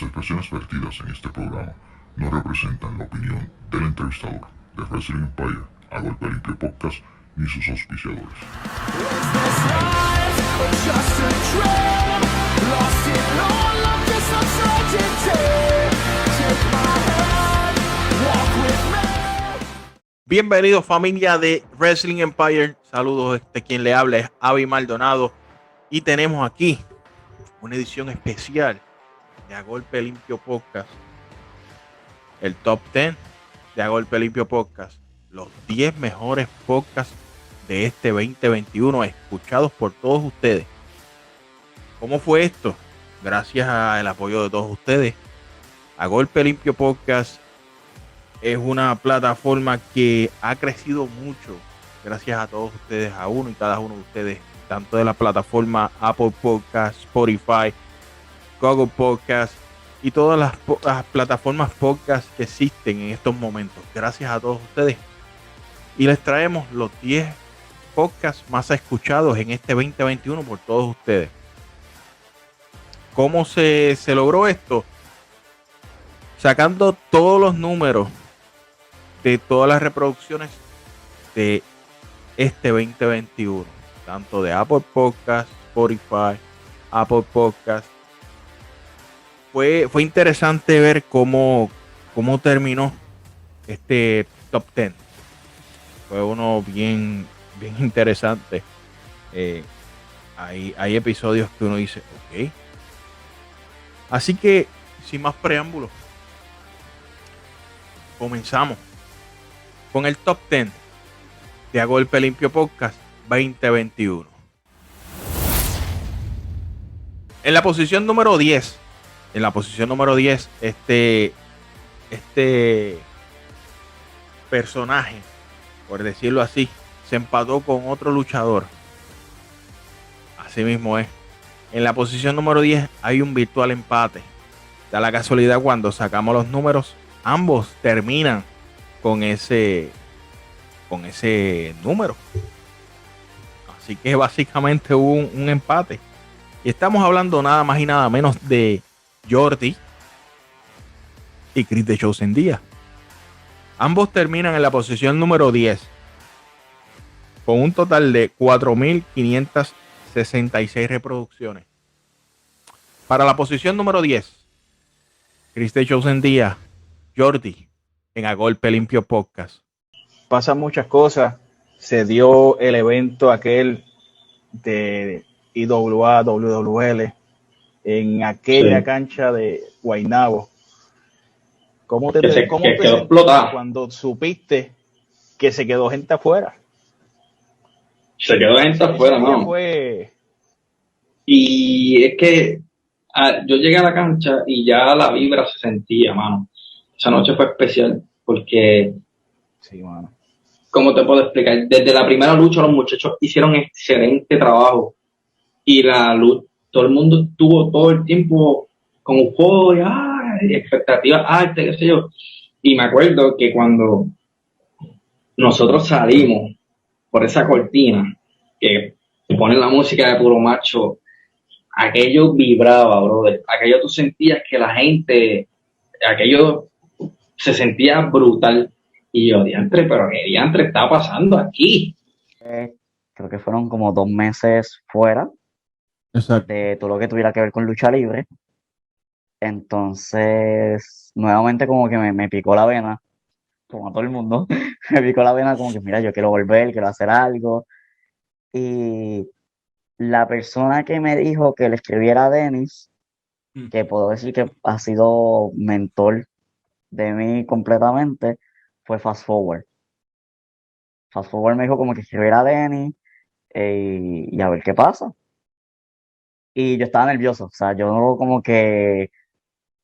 Las expresiones vertidas en este programa no representan la opinión del entrevistador de Wrestling Empire, A Golpe Limpio Podcast, ni sus auspiciadores. Bienvenidos familia de Wrestling Empire, saludos, quien le habla es Avi Maldonado y tenemos aquí una edición especial de A Golpe Limpio Podcast, el Top 10 de A Golpe Limpio Podcast, los 10 mejores podcasts de este 2021 escuchados por todos ustedes. ¿Cómo fue esto? Gracias al apoyo de todos ustedes. A Golpe Limpio Podcast es una plataforma que ha crecido mucho gracias a todos ustedes, a uno y cada uno de ustedes, tanto de la plataforma Apple Podcast, Spotify, Google Podcast y todas las plataformas podcast que existen en estos momentos. Gracias a todos ustedes. Y les traemos los 10 podcasts más escuchados en este 2021 por todos ustedes. ¿Cómo se logró esto? Sacando todos los números de todas las reproducciones de este 2021, tanto de Apple Podcast, Spotify, Apple Podcast. Fue interesante ver cómo terminó este top 10. Fue uno bien interesante. Hay episodios que uno dice, ok. Así que, sin más preámbulos, comenzamos con el top 10 de A Golpe Limpio Podcast 2021. En la posición número 10, este personaje, por decirlo así, se empató con otro luchador. Así mismo es. En la posición número 10 hay un virtual empate. Da la casualidad, cuando sacamos los números, ambos terminan con ese número. Así que básicamente hubo un empate. Y estamos hablando nada más y nada menos de Jordi y Chris The Chosen Díaz. Ambos terminan en la posición número 10 con un total de 4.566 reproducciones. Para la posición número 10, Chris The Chosen Díaz, Jordi en A Golpe Limpio Podcast. Pasan muchas cosas. Se dio el evento aquel de IWA, WWL en aquella cancha de Guaynabo. ¿Cómo te sentiste cuando supiste que se quedó gente afuera? Se quedó gente afuera, ¿no? Y es que yo llegué a la cancha y ya la vibra se sentía, mano. Esa noche fue especial porque, sí, mano. ¿Cómo te puedo explicar? Desde la primera lucha los muchachos hicieron excelente trabajo y la lucha, todo el mundo estuvo todo el tiempo con euforia, expectativas altas, qué sé yo. Y me acuerdo que cuando nosotros salimos por esa cortina que ponen la música de Puro Macho, aquello vibraba, brother. Aquello tú sentías que la gente, aquello se sentía brutal. Y yo, diantre, pero ¿qué diantre está pasando aquí? Creo que fueron como 2 meses fuera. Exacto. De todo lo que tuviera que ver con lucha libre. Entonces, nuevamente como que me picó la vena, como a todo el mundo, me picó la vena como que, mira, yo quiero volver, quiero hacer algo. Y la persona que me dijo que le escribiera a Dennis, que puedo decir que ha sido mentor de mí completamente, fue Fast Forward. Fast Forward me dijo como que escribiera a Dennis y a ver qué pasa. Y yo estaba nervioso, o sea,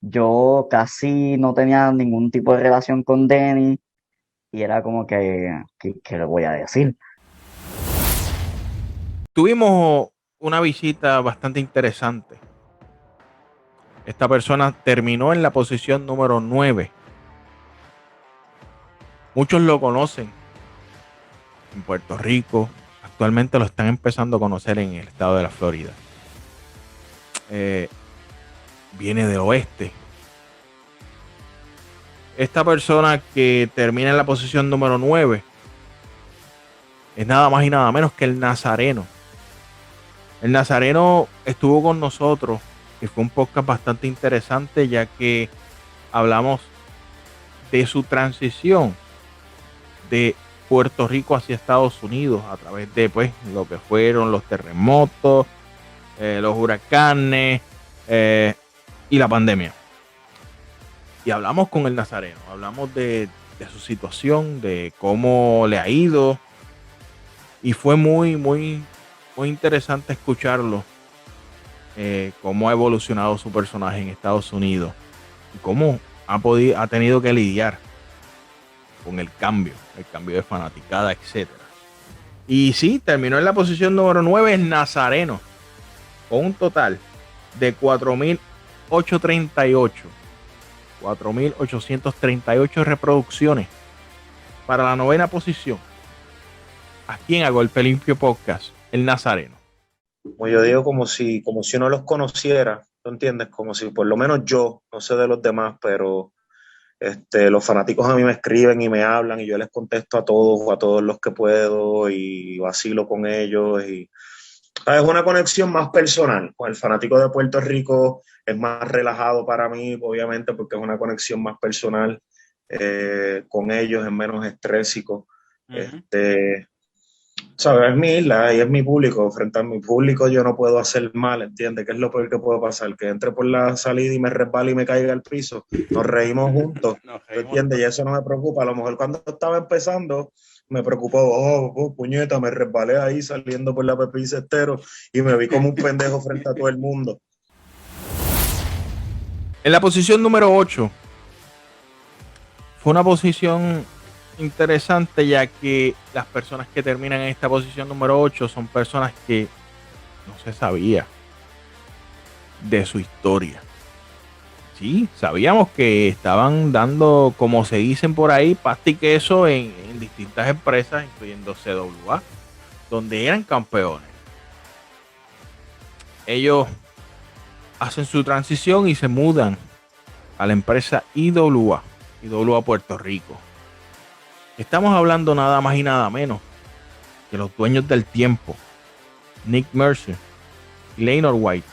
yo casi no tenía ningún tipo de relación con Dennis y era como que ¿qué le voy a decir? Tuvimos una visita bastante interesante. Esta persona terminó en la posición número 9. Muchos lo conocen en Puerto Rico. Actualmente lo están empezando a conocer en el estado de la Florida. Viene del oeste, Esta persona que termina en la posición número 9 es nada más y nada menos que el Nazareno. El Nazareno estuvo con nosotros y fue un podcast bastante interesante, ya que hablamos de su transición de Puerto Rico hacia Estados Unidos a través de pues lo que fueron los terremotos, los huracanes y la pandemia. Y hablamos con el Nazareno, hablamos de su situación, de cómo le ha ido, y fue muy interesante escucharlo, cómo ha evolucionado su personaje en Estados Unidos y cómo ha tenido que lidiar con el cambio de fanaticada, etcétera. Y sí, terminó en la posición número 9 el Nazareno, con un total de 4.838 reproducciones para la 9ª posición. Aquí en A Golpe Limpio Podcast, el Nazareno. Como yo digo, como si uno los conociera, ¿tú entiendes? Como si por lo menos yo, no sé de los demás, pero los fanáticos a mí me escriben y me hablan y yo les contesto a todos los que puedo y vacilo con ellos y es una conexión más personal. Con el fanático de Puerto Rico es más relajado para mí, obviamente, porque es una conexión más personal. Con ellos es menos estrésico. ¿Sabes? Es mi isla y es mi público. Frente a mi público yo no puedo hacer mal, ¿entiendes? ¿Qué es lo peor que puede pasar? Que entre por la salida y me resbale y me caiga al piso. Nos reímos juntos, ¿entiendes? Y eso no me preocupa. A lo mejor cuando estaba empezando me preocupó, puñeta, me resbalé ahí saliendo por la Pepín Cestero y me vi como un pendejo frente a todo el mundo. En la posición número 8 fue una posición interesante, ya que las personas que terminan en esta posición número 8 son personas que no se sabía de su historia. Sí, sabíamos que estaban dando, como se dicen por ahí, pasta y queso en distintas empresas, incluyendo CWA, donde eran campeones. Ellos hacen su transición y se mudan a la empresa IWA Puerto Rico. Estamos hablando nada más y nada menos que los dueños del tiempo, Nick Mercer y Lionel White,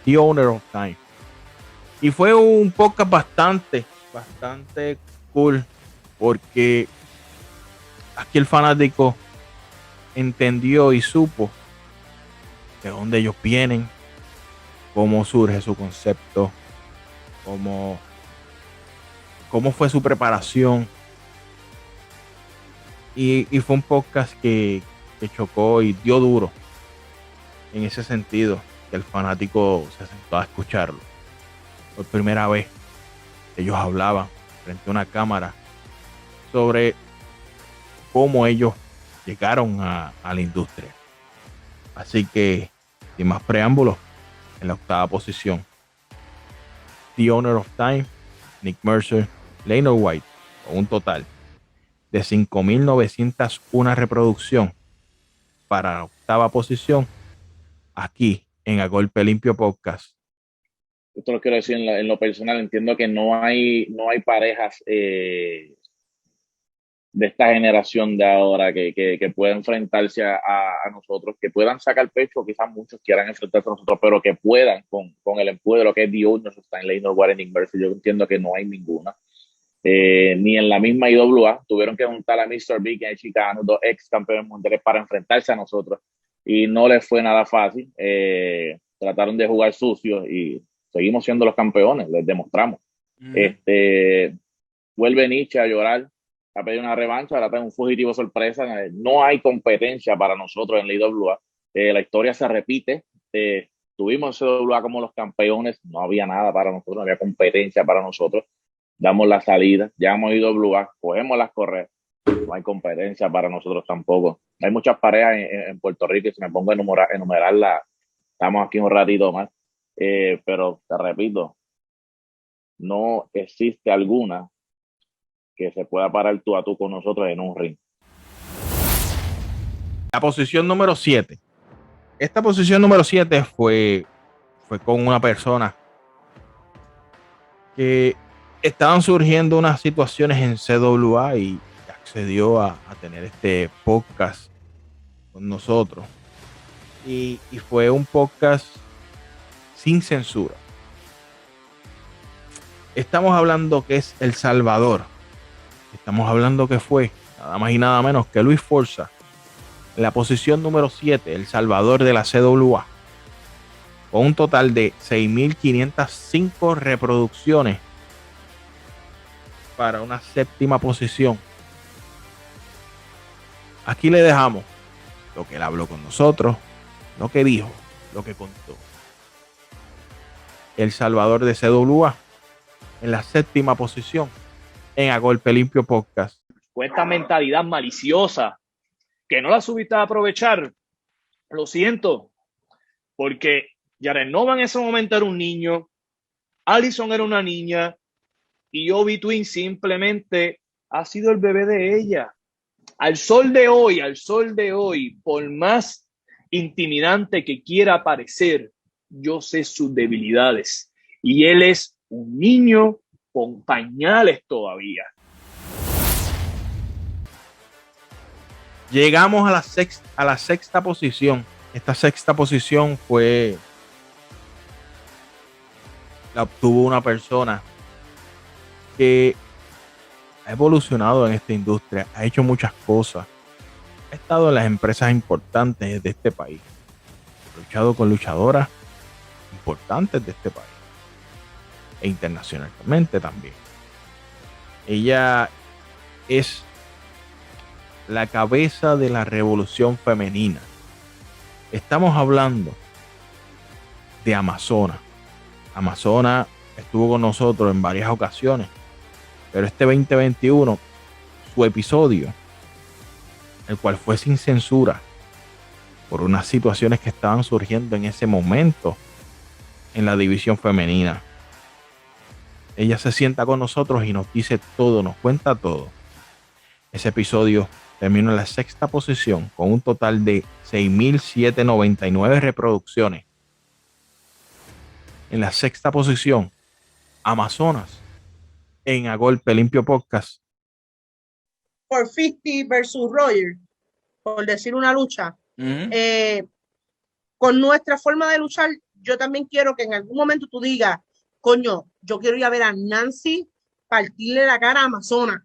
The Owner of Time. Y fue un podcast bastante cool, porque aquí el fanático entendió y supo de dónde ellos vienen, cómo surge su concepto, cómo fue su preparación. Y fue un podcast que chocó y dio duro en ese sentido, que el fanático se sentó a escucharlo. Por primera vez ellos hablaban frente a una cámara sobre cómo ellos llegaron a la industria. Así que, sin más preámbulos, en la 8ª posición, The Owner of Time, Nick Mercer, Lionel White, con un total de 5.901 reproducción para la 8ª posición, aquí en A Golpe Limpio Podcast. Esto lo quiero decir en lo personal. Entiendo que no hay parejas de esta generación de ahora que puedan enfrentarse a nosotros, que puedan sacar pecho. Quizás muchos quieran enfrentarse a nosotros, pero que puedan con el empuje de lo que es The Owner está en Lionel White en Inverse. Yo entiendo que no hay ninguna. Ni en la misma IWA tuvieron que juntar a Mr. Big y a Chicano, dos ex campeones mundiales, para enfrentarse a nosotros y no les fue nada fácil. Trataron de jugar sucios y seguimos siendo los campeones, les demostramos. Vuelve Nietzsche a llorar, a pedir una revancha, ahora tengo un fugitivo sorpresa. No hay competencia para nosotros en la IWA. La historia se repite. Tuvimos CWA como los campeones, no había nada para nosotros, no había competencia para nosotros. Damos la salida, llegamos a IWA, cogemos las correas, no hay competencia para nosotros tampoco. Hay muchas parejas en Puerto Rico y si me pongo a enumerarlas, estamos aquí un ratito más. Pero te repito, no existe alguna que se pueda parar tú a tú con nosotros en un ring. La posición número 7. Esta posición número 7 fue con una persona que estaban surgiendo unas situaciones en CWA y accedió a tener este podcast con nosotros. Y fue un podcast sin censura. Estamos hablando que es El Salvador. Estamos hablando que fue nada más y nada menos que Luis Forza en la posición número 7, El Salvador de la CWA, con un total de 6.505 reproducciones para una séptima posición. Aquí le dejamos lo que él habló con nosotros, lo que dijo, lo que contó. El Salvador de CWA en la séptima posición en A Golpe Limpio Podcast. Con esta mentalidad maliciosa que no la supiste aprovechar, lo siento, porque Jared Nova en ese momento era un niño, Allison era una niña y Obi Twin simplemente ha sido el bebé de ella. Al sol de hoy, por más intimidante que quiera parecer, yo sé sus debilidades y él es un niño con pañales todavía. Llegamos a la sexta posición. Esta sexta posición la obtuvo una persona que ha evolucionado en esta industria, ha hecho muchas cosas, ha estado en las empresas importantes de este país, ha luchado con luchadoras importantes de este país e internacionalmente también. Ella es la cabeza de la revolución femenina. Estamos hablando de Amazona. Amazona estuvo con nosotros en varias ocasiones, pero este 2021, su episodio, el cual fue sin censura por unas situaciones que estaban surgiendo en ese momento en la división femenina. Ella se sienta con nosotros y nos dice todo, nos cuenta todo. Ese episodio terminó en la sexta posición con un total de 6.799 reproducciones. En la sexta posición, Amazonas en A Golpe Limpio Podcast. Por 50 versus Roger, por decir una lucha, con nuestra forma de luchar, yo también quiero que en algún momento tú digas, coño, yo quiero ir a ver a Nancy partirle la cara a Amazonas.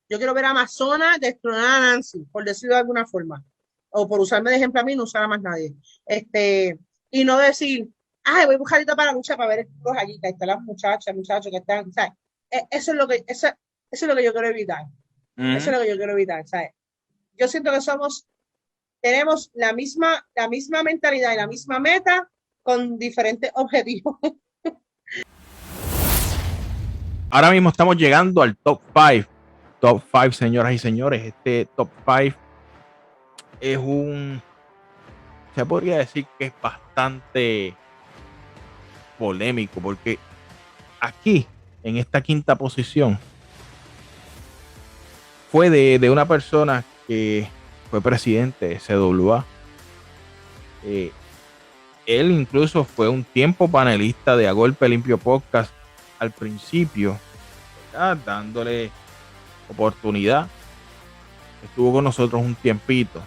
Yo quiero ver a Amazonas destronar a Nancy, por decirlo de alguna forma. O por usarme de ejemplo a mí, no usar a más nadie. Y no decir, ay, voy a buscar ahorita para la lucha para ver los allí, que están las muchachas, muchachos que están, ¿sabes? Eso es lo que yo quiero evitar. Eso es lo que yo quiero evitar, ¿sabes? Yo siento que tenemos la misma mentalidad y la misma meta con diferentes objetivos. Ahora mismo estamos llegando al top 5. Top 5, señoras y señores. Este top 5 es se podría decir que es bastante polémico, porque aquí, en esta quinta posición, fue de una persona que fue presidente de CWA. Él incluso fue un tiempo panelista de A Golpe Limpio Podcast al principio, ¿verdad? Dándole oportunidad. Estuvo con nosotros un tiempito.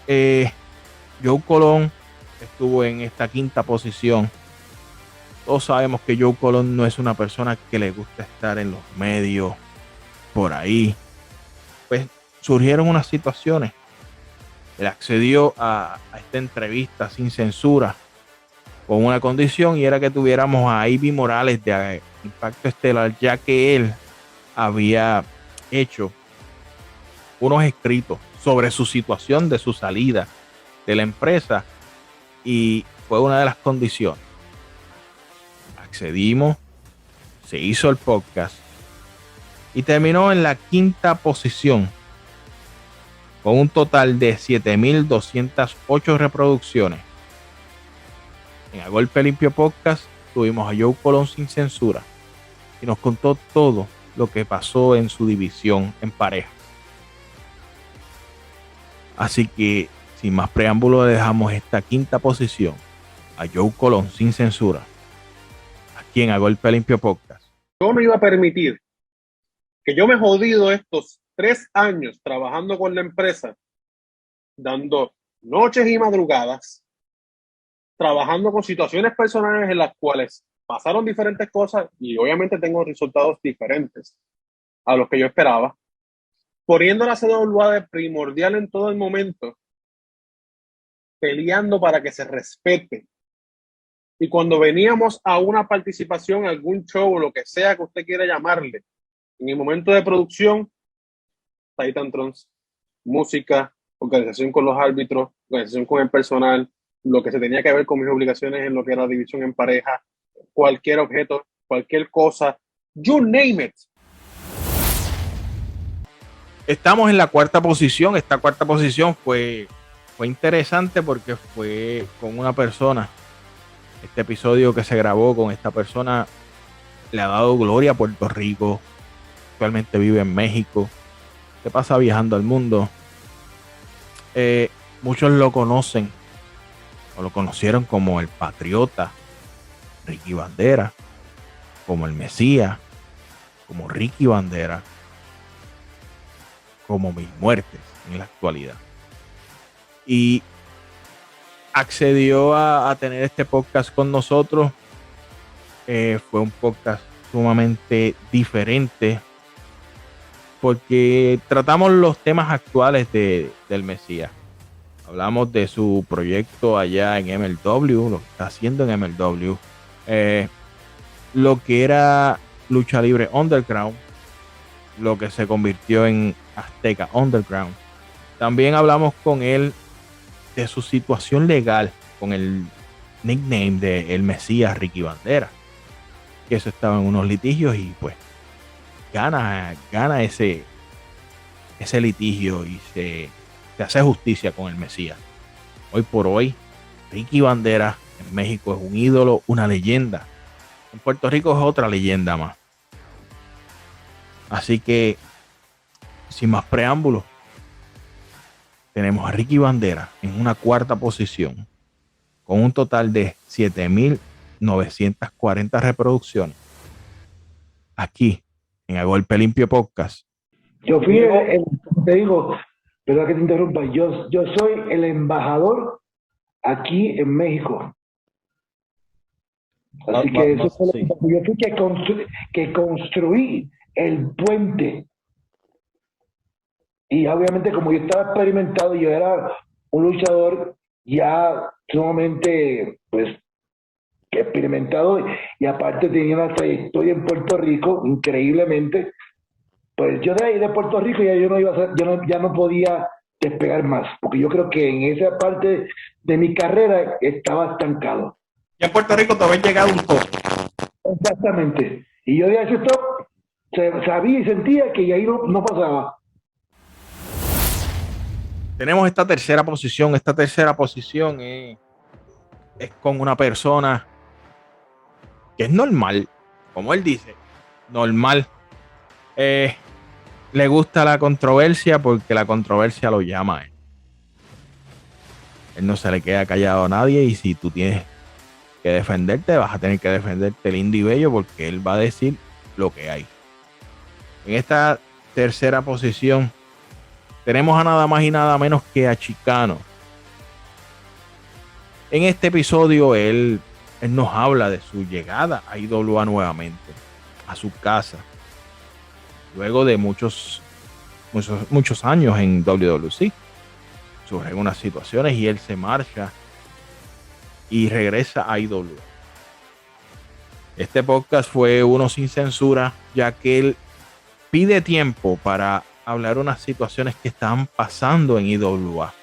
Joe Colón estuvo en esta quinta posición. Todos sabemos que Joe Colón no es una persona que le gusta estar en los medios por ahí. Pues surgieron unas situaciones. Él accedió a esta entrevista sin censura con una condición, y era que tuviéramos a Ivy Morales de Impacto Estelar, ya que él había hecho unos escritos sobre su situación de su salida de la empresa, y fue una de las condiciones. Accedimos, se hizo el podcast y terminó en la quinta posición con un total de 7.208 reproducciones. En A Golpe Limpio Podcast tuvimos a Joe Colón sin censura y nos contó todo lo que pasó en su división en pareja. Así que, sin más preámbulo, dejamos esta quinta posición a Joe Colón sin censura aquí en A Golpe Limpio Podcast. yo no iba a permitir que yo me he jodido estos 3 años trabajando con la empresa, dando noches y madrugadas, trabajando con situaciones personales en las cuales pasaron diferentes cosas y obviamente tengo resultados diferentes a los que yo esperaba, poniendo la CWA de primordial en todo el momento, peleando para que se respete. Y cuando veníamos a una participación, algún show, lo que sea que usted quiera llamarle, en el momento de producción, Titantrons, música, organización con los árbitros, organización con el personal, lo que se tenía que ver con mis obligaciones en lo que era la división en pareja, cualquier objeto, cualquier cosa, you name it. Estamos en la cuarta posición. Esta cuarta posición fue interesante porque fue con una persona. Este episodio que se grabó con esta persona le ha dado gloria a Puerto Rico. Actualmente vive en México. Se pasa viajando al mundo. Muchos lo conocen o lo conocieron como el Patriota, Ricky Bandera, como el Mesías, como Ricky Bandera, como Mil Muertes en la actualidad. Y accedió a tener este podcast con nosotros. Fue un podcast sumamente diferente porque tratamos los temas actuales del Mesías. Hablamos de su proyecto allá en MLW, lo que está haciendo en MLW, lo que era lucha libre underground, lo que se convirtió en Azteca Underground. También hablamos con él de su situación legal con el nickname de El Mesías Ricky Bandera, que eso estaba en unos litigios y pues gana ese litigio y se hace justicia con el Mesías. Hoy por hoy Ricky Bandera en México es un ídolo, una leyenda. En Puerto Rico es otra leyenda más. Así que sin más preámbulos, tenemos a Ricky Bandera en una cuarta posición con un total de 7,940 reproducciones aquí en A Golpe Limpio Podcast. Yo fui te digo, perdón que te interrumpa, yo soy el embajador aquí en México. Así que eso fue sí. Yo fui que construí el puente. Y obviamente como yo estaba experimentado, yo era un luchador ya sumamente pues experimentado y aparte tenía una trayectoria en Puerto Rico increíblemente, pues yo de ahí de Puerto Rico ya yo no iba a ser, ya no podía despegar más, porque yo creo que en esa parte de mi carrera estaba estancado. Ya en Puerto Rico te había llegado un toque. Exactamente. Y yo de ese stop sabía y sentía que ahí no pasaba. Tenemos esta tercera posición. Esta tercera posición es con una persona que es normal, como él dice, normal. Le gusta la controversia porque la controversia lo llama a él. Él no se le queda callado a nadie y si tú tienes que defenderte, vas a tener que defenderte lindo y bello porque él va a decir lo que hay. En esta tercera posición tenemos a nada más y nada menos que a Chicano. En este episodio él nos habla de su llegada a IWA nuevamente, a su casa, luego de muchos años en WWC. Surgen unas situaciones y él se marcha y regresa a IWA. Este podcast fue uno sin censura, ya que él pide tiempo para hablar unas situaciones que están pasando en IWA.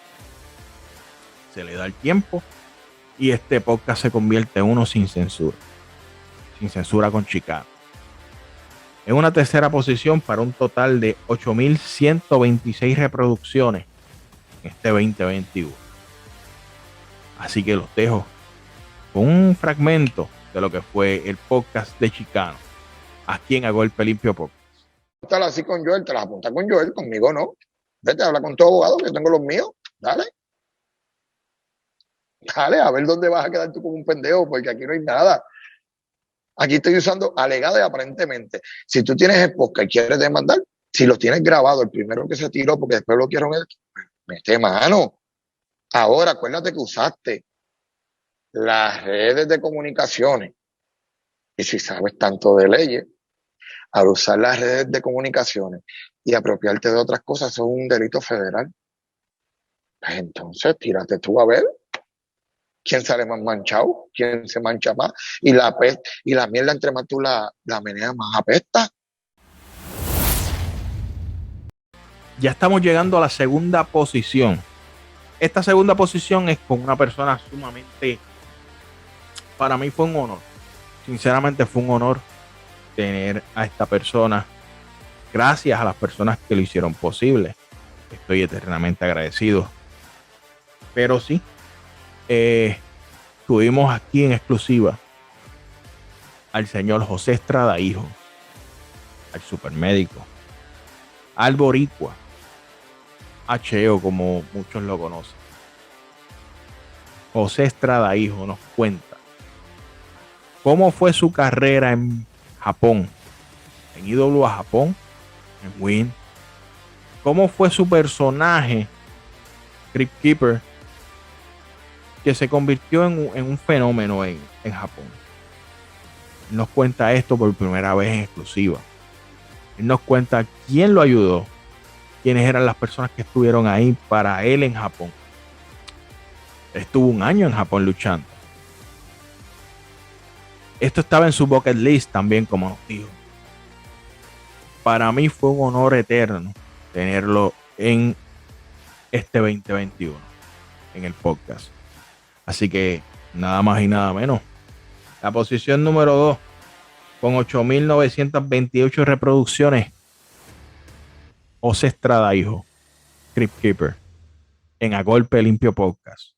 Se le da el tiempo y este podcast se convierte en uno sin censura con Chicano. En una tercera posición para un total de 8,126 reproducciones en este 2021. Así que los dejo con un fragmento de lo que fue el podcast de Chicano aquí en A Golpe Limpio Podcast. Estar así con Joel, te las apuntas con Joel, conmigo no. Vete, habla con tu abogado, que yo tengo los míos. Dale, a ver dónde vas a quedar tú como un pendejo, porque aquí no hay nada. Aquí estoy usando alegado y aparentemente. Si tú tienes el podcast y quieres demandar, si los tienes grabado, el primero que se tiró porque después bloquearon el, mete mano. Ahora, acuérdate que usaste las redes de comunicaciones. Y si sabes tanto de leyes, al usar las redes de comunicaciones y apropiarte de otras cosas, eso es un delito federal. Pues entonces, tírate tú a ver quién sale más manchado, quién se mancha más. Y la mierda, entre más tú la meneas, más apesta. Ya estamos llegando a la segunda posición. Esta segunda posición es con una persona sumamente, para mí fue un honor. Sinceramente fue un honor tener a esta persona. Gracias a las personas que lo hicieron posible. Estoy eternamente agradecido. Pero sí, tuvimos aquí en exclusiva al señor José Estrada Hijo, al supermédico, al boricua, HEO como muchos lo conocen. José Estrada Hijo nos cuenta cómo fue su carrera en Japón, en IWA Japón, en Win. Cómo fue su personaje, Crypt Keeper, que se convirtió en un fenómeno en Japón. Él nos cuenta esto por primera vez en exclusiva. Él nos cuenta quién lo ayudó, quiénes eran las personas que estuvieron ahí para él en Japón. Estuvo un año en Japón luchando. Esto estaba en su bucket list también, como nos dijo. Para mí fue un honor eterno tenerlo en este 2021, en el podcast. Así que nada más y nada menos. La posición número 2, con 8.928 reproducciones. José Estrada Hijo, Crypt Keeper, en A Golpe Limpio Podcast.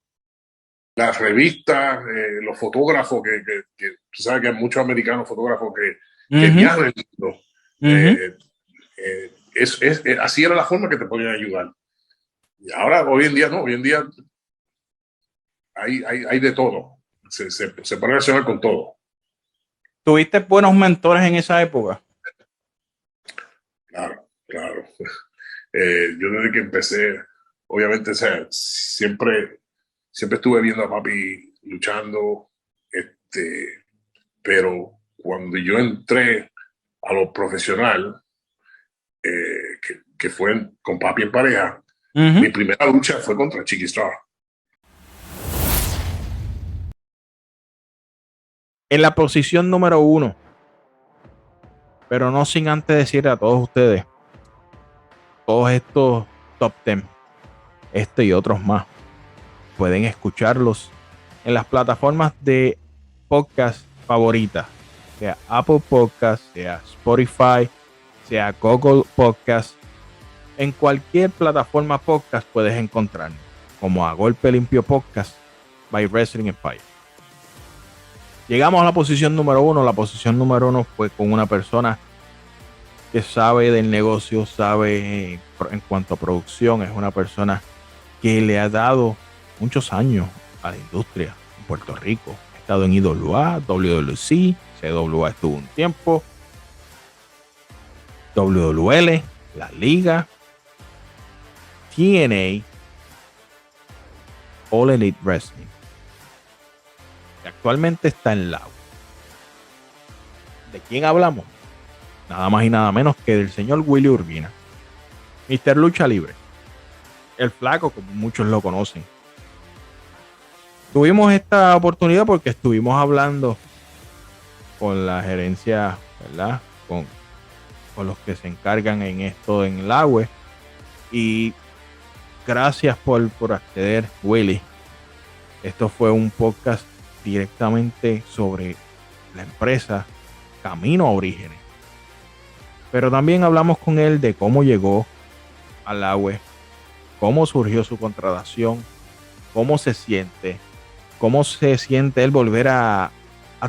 Las revistas, los fotógrafos, que tú sabes que hay muchos americanos fotógrafos que viajan el mundo. Así era la forma que te podían ayudar. Y ahora, hoy en día, no, hoy en día hay de todo. Se puede relacionar con todo. ¿Tuviste buenos mentores en esa época? Claro. Yo desde que empecé, obviamente, o sea, siempre estuve viendo a papi luchando, pero cuando yo entré a lo profesional, que fue con papi en pareja, mi primera lucha fue contra Chiqui Star. En la posición número 1, pero no sin antes decirle a todos ustedes, todos estos top 10, este y otros más, pueden escucharlos en las plataformas de podcast favoritas, sea Apple Podcast, sea Spotify, sea Google Podcast. En cualquier plataforma podcast puedes encontrarnos como A Golpe Limpio Podcast by Wrestling Empire. Llegamos a la posición número 1. La posición número 1 fue con una persona que sabe del negocio, sabe en cuanto a producción, es una persona que le ha dado muchos años a la industria en Puerto Rico. Ha estado en IWA, WWC, CWA estuvo un tiempo, WWL, la Liga, TNA, All Elite Wrestling. Y actualmente está en la. ¿De quién hablamos? Nada más y nada menos que del señor Willy Urbina, Mr. Lucha Libre, el Flaco, como muchos lo conocen. Tuvimos esta oportunidad porque estuvimos hablando con la gerencia, ¿verdad? Con los que se encargan en esto en el AWE. Y gracias por acceder, Willy. Esto fue un podcast directamente sobre la empresa Camino a Orígenes. Pero también hablamos con él de cómo llegó al AWE, cómo surgió su contratación, cómo se siente él volver a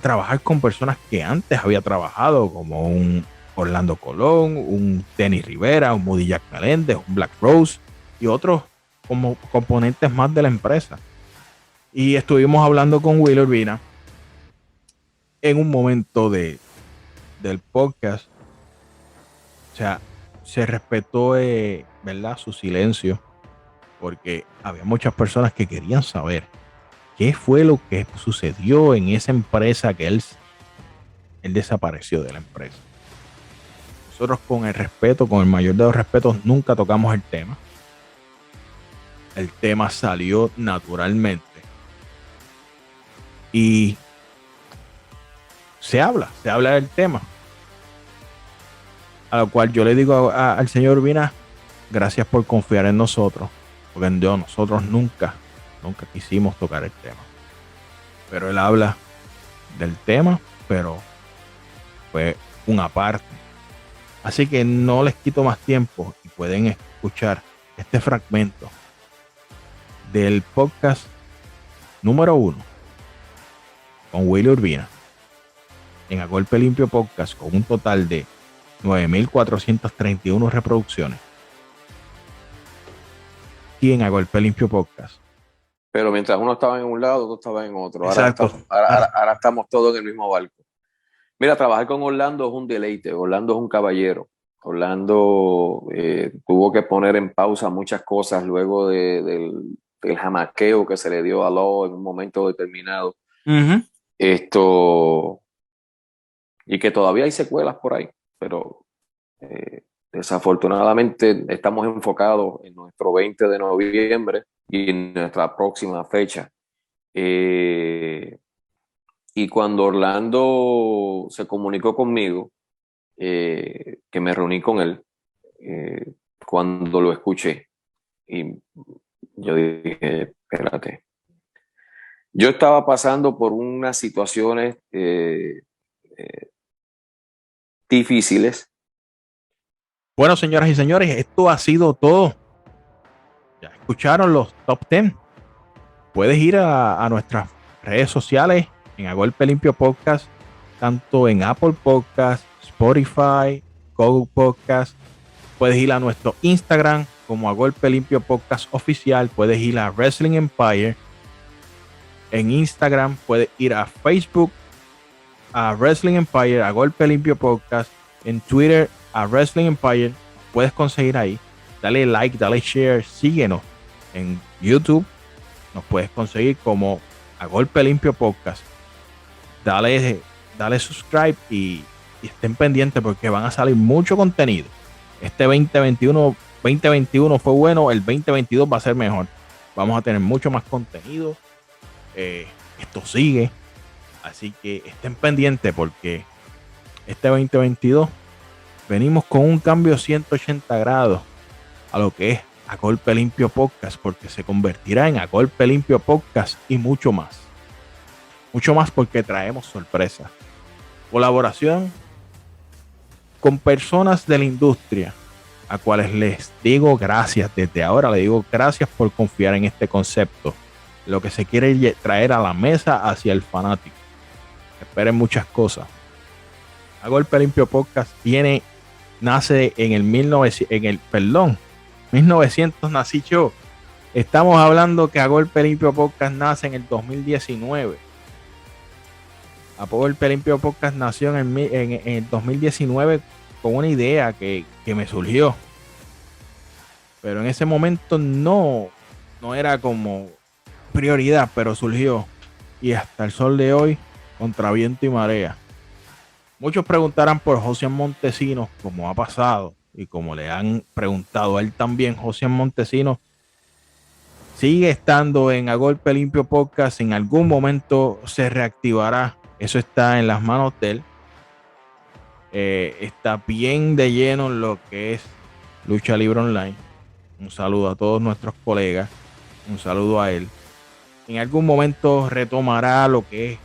trabajar con personas que antes había trabajado, como un Orlando Colón, un Denny Rivera, un Moody Jack Meléndez, un Black Rose y otros como componentes más de la empresa. Y estuvimos hablando con Will Urbina en un momento del podcast, o sea, se respetó, ¿verdad?, su silencio, porque había muchas personas que querían saber qué fue lo que sucedió en esa empresa que él desapareció de la empresa. Nosotros, con el respeto, con el mayor de los respetos, nunca tocamos el tema. El tema salió naturalmente y se habla del tema, a lo cual yo le digo al señor Urbina, gracias por confiar en nosotros, porque nosotros nunca quisimos tocar el tema, pero él habla del tema, pero fue una parte. Así que no les quito más tiempo y pueden escuchar este fragmento del podcast número 1 con Willy Urbina en A Golpe Limpio Podcast, con un total de 9,431 reproducciones. Y en A Golpe Limpio Podcast. Pero mientras uno estaba en un lado, otro estaba en otro. Exacto. Ahora estamos todos en el mismo barco. Mira, trabajar con Orlando es un deleite. Orlando es un caballero. Orlando tuvo que poner en pausa muchas cosas luego del jamaqueo que se le dio a Law en un momento determinado. Uh-huh. Y que todavía hay secuelas por ahí, pero desafortunadamente estamos enfocados en nuestro 20 de noviembre y en nuestra próxima fecha. Y cuando Orlando se comunicó conmigo, que me reuní con él, cuando lo escuché, y yo dije, espérate. Yo estaba pasando por unas situaciones difíciles. Bueno, señoras y señores, esto ha sido todo. Ya escucharon los top 10. Puedes ir a nuestras redes sociales en A Golpe Limpio Podcast, tanto en Apple Podcast, Spotify, Google Podcast. Puedes ir a nuestro Instagram como A Golpe Limpio Podcast Oficial. Puedes ir a Wrestling Empire en Instagram. Puedes ir a Facebook a Wrestling Empire, A Golpe Limpio Podcast. En Twitter a Wrestling Empire. Puedes conseguir ahí. Dale like, dale share, síguenos en YouTube. Nos puedes conseguir como A Golpe Limpio Podcast. Dale subscribe y estén pendientes porque van a salir mucho contenido. Este 2021 fue bueno, el 2022 va a ser mejor. Vamos a tener mucho más contenido. Esto sigue. Así que estén pendientes porque este 2022 venimos con un cambio 180 grados a lo que es A Golpe Limpio Podcast, porque se convertirá en A Golpe Limpio Podcast y mucho más. Mucho más porque traemos sorpresas. Colaboración con personas de la industria, a cuales les digo gracias. Desde ahora les digo gracias por confiar en este concepto. Lo que se quiere traer a la mesa hacia el fanático. Esperen muchas cosas. A Golpe Limpio Podcast nace en el 1900 nací yo. Estamos hablando que A Golpe Limpio Podcast nace en el 2019. A Golpe Limpio Podcast nació en el 2019 con una idea que me surgió. Pero en ese momento no era como prioridad, pero surgió. Y hasta el sol de hoy, contra viento y marea. Muchos preguntarán por Josian Montesinos, como ha pasado, y como le han preguntado a él también. Josian Montesinos sigue estando en A Golpe Limpio Podcast. En algún momento se reactivará. Eso está en las manos de él. Está bien de lleno en lo que es Lucha Libre Online. Un saludo a todos nuestros colegas. Un saludo a él. En algún momento retomará lo que es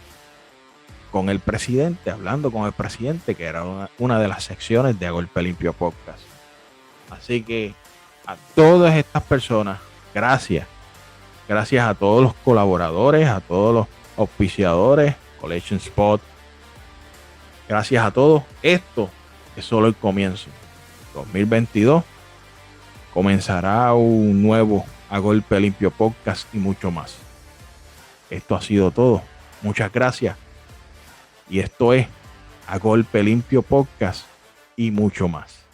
con el presidente, hablando con el presidente, que era una de las secciones de A Golpe Limpio Podcast. Así que a todas estas personas, gracias. Gracias a todos los colaboradores, a todos los auspiciadores, Collection Spot. Gracias a todos. Esto es solo el comienzo. 2022 comenzará un nuevo A Golpe Limpio Podcast y mucho más. Esto ha sido todo. Muchas gracias. Y esto es A Golpe Limpio Podcast y mucho más.